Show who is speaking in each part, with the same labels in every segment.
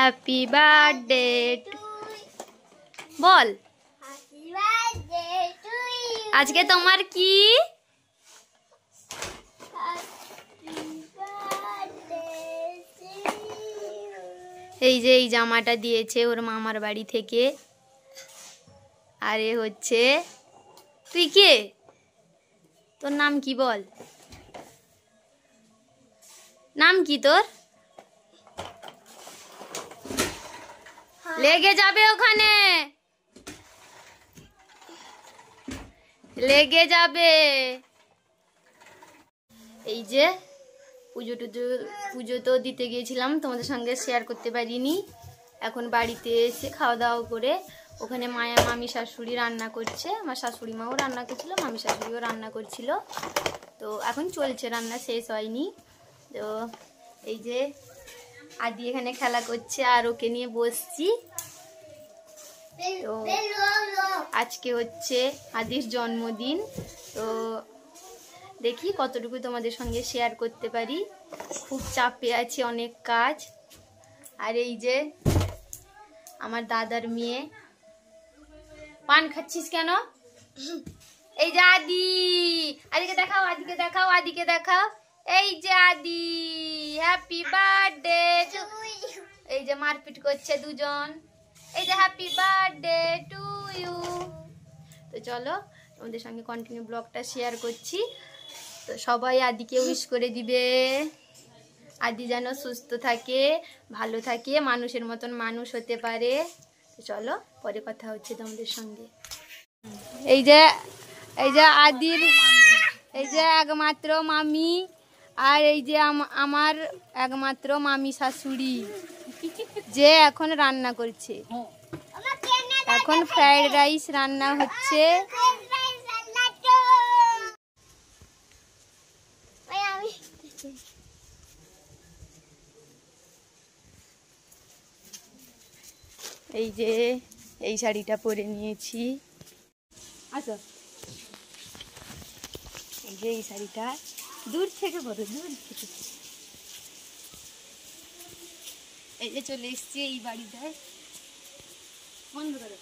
Speaker 1: Happy birthday বল। আজকে তোমার কি? এই যে এই জামাটা দিয়েছে ওর মামার বাড়ি থেকে। আরে হচ্ছে তুই কে? তোর নাম কি বল? নাম কি তোর? লেগে যাবে ওখানে, লেগে যাবে। এই যে পুজো তো দিতে গিয়েছিলাম, তোমাদের সঙ্গে শেয়ার করতে পারিনি। এখন বাড়িতে এসে খাওয়া দাওয়া করে ওখানে মামি শাশুড়ি রান্না করছে, আমার শাশুড়ি মাও রান্না করছিল, মামি শাশুড়িও রান্না করছিল। তো এখন চলছে, রান্না শেষ হয়নি। তো এই যে আদি এখানে খেলা করছে আর ওকে নিয়ে বসছি। তো আজকে হচ্ছে আদির জন্মদিন, তো দেখি কতটুকু তোমাদের সঙ্গে শেয়ার করতে পারি। খুব চাপে আছে, অনেক কাজ। আর এই যে আমার দাদার মেয়ে। পান খাচ্ছিস কেন? এই যে আদি, আদিকে দেখাও, আদিকে দেখাও, আদিকে দেখাও। এই যে আদি, হ্যাপি বার্থডে। এই যে মারপিট করছে দুজন। এই যে হ্যাপি বার্থডে টু ইউ। তো চলো তোমাদের সঙ্গে কন্টিনিউ ব্লগটা শেয়ার করছি। তো সবাই আদিকে উইশ করে দিবে, আদি যেন সুস্থ থাকে, ভালো থাকে, মানুষের মতন মানুষ হতে পারে। তো চলো পরে কথা হচ্ছে তোমাদের সঙ্গে। এই যে আদির এই যে একমাত্র মামি, আর এই যে আমার একমাত্র মামি শাশুড়ি, যে এখন রান্না করছে। এখন ফ্রাইড রাইস রান্না হচ্ছে। এই যে এই শাড়িটা পরে নিয়েছি। আচ্ছা, এই যে এই শাড়িটা দূর থেকে পরো, দূর থেকে। এই যে চলে এসছি এই বাড়িটায়। বন্ধ করো।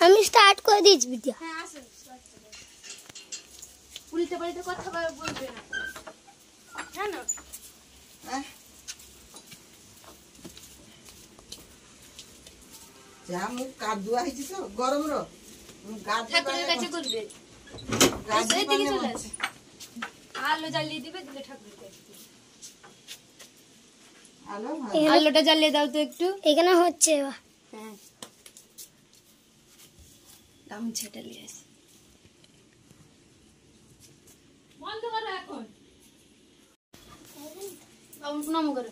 Speaker 2: আমি স্টার্ট করে দিয়েছি ভিডিও।
Speaker 1: হ্যাঁ আসো, উল্টে পাল্টে কথা বলবে না, জানো?
Speaker 3: যা মুখ কাদুয়া হয়েছে তো গরম র
Speaker 1: ঠাকুরের কাছে করবে। এদিকে চলে আসে, আলো জ্বালিয়ে দিবে, দিলে ঠাকুরের কাছে। আলোটা জ্বালিয়ে দাও তো একটু।
Speaker 2: এখানে হচ্ছে।
Speaker 1: হ্যাঁ, গামছাটা নিয়ে আসি। বন্ধ করো এখন, নম করো।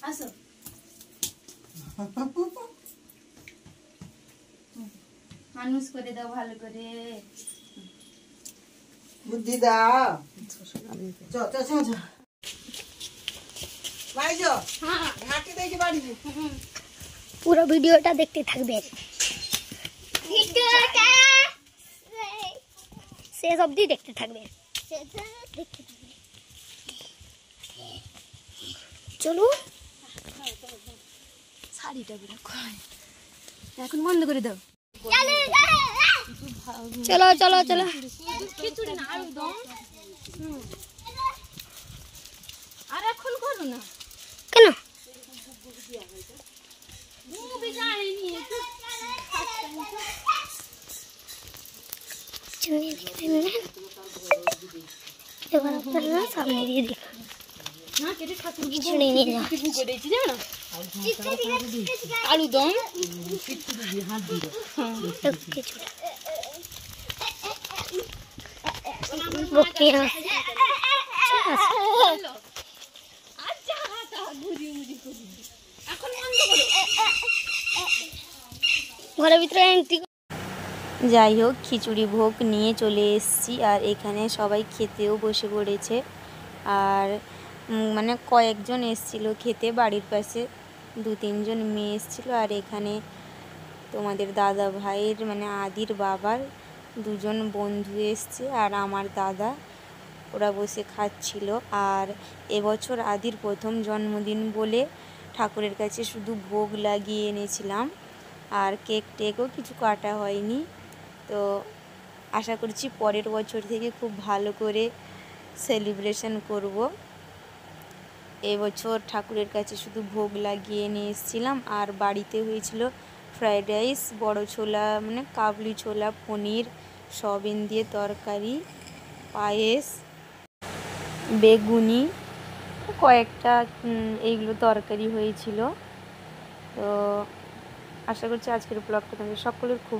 Speaker 1: আসো, মানুষ করে দাও ভালো করে,
Speaker 3: বুদ্ধি দাও। চ চ চ চ বাড়ি যাও।
Speaker 1: হ্যাঁ
Speaker 3: হাঁটি দেখি বাড়ি।
Speaker 2: পুরো ভিডিওটা দেখতে থাকবেন, শেষ অবধি দেখতে থাকবেন। চলো
Speaker 1: শাড়িটা বের কর, এখন বন্ধ করে দাও।
Speaker 2: চলো চলো চলো।
Speaker 1: খিচুড়ি না আলু দম। আর এখন করো না
Speaker 2: কেন? এবার আপনারা সামনে দিয়ে দিন। খিচুড়ি নিয়ে যাও।
Speaker 1: আলু দম,
Speaker 2: খিচুড়ি বকিয়ে ঘরের ভিতরে এন্ট্রি।
Speaker 4: যাই হোক, খিচুড়ি ভোগ নিয়ে চলে এসেছি আর এখানে সবাই খেতেও বসে পড়েছে। আর মানে কয়েকজন এসছিল খেতে, বাড়ির পাশে 2-3 জন মেয়ে এসছিল। আর এখানে তোমাদের দাদা ভাইয়ের মানে আদির বাবার 2জন বন্ধু এসছে আর আমার দাদা, ওরা বসে খাচ্ছিল। আর এবছর আদির প্রথম জন্মদিন বলে ঠাকুরের কাছে শুধু ভোগ লাগিয়ে এনেছিলাম, আর কেক টেকও কিছু কাটা হয়নি। তো আশা করছি পরের বছর থেকে খুব ভালো করে সেলিব্রেশন করব। এবছর ঠাকুরের কাছে শুধু ভোগ লাগিয়ে নিয়ে এসেছিলাম। আর বাড়িতে হয়েছিল ফ্রাইড রাইস, বড় ছোলা মানে কাবলি ছোলা, পনির, সয়াবিন দিয়ে তরকারি, পায়েস, বেগুনি, কয়েকটা এইগুলো তরকারি হয়েছিল। তো আশা করছি আজকের ব্লগটা তোমাদের সকলের খুব